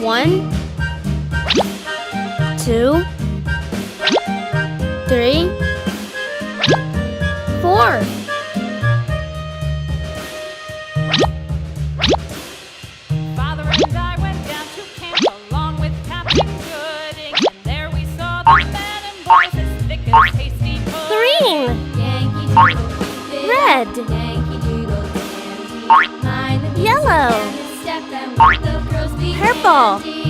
1, 2, 3, 4. Father and I went down to camp along with Captain Gooding, and there we saw the men and boys as thick as tasty pudding. Green, Yankee Doodle, red, Yankee Doodle dandy. Mind the music yellow, and the step and with the girls be purple. handy.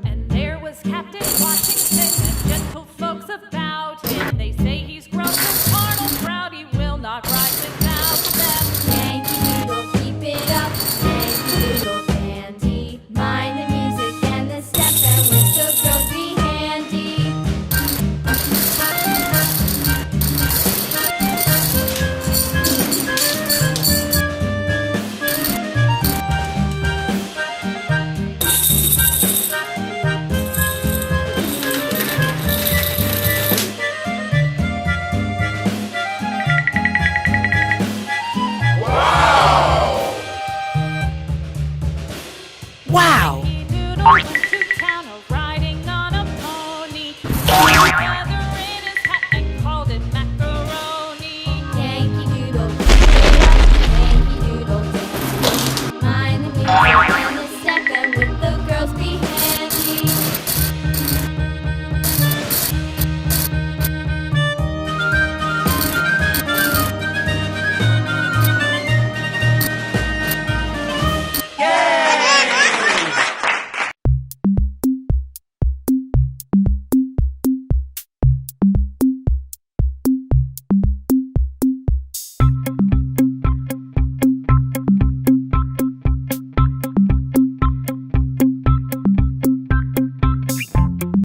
And there was Captain Washington and gentle folks about him. They say he's grown so carnal proud he will not ride without them. Yankee Doodle, keep it up. Yankee Doodle dandy. Mind the music and the step, and with the girls be handy. Wow! Yankee Doodle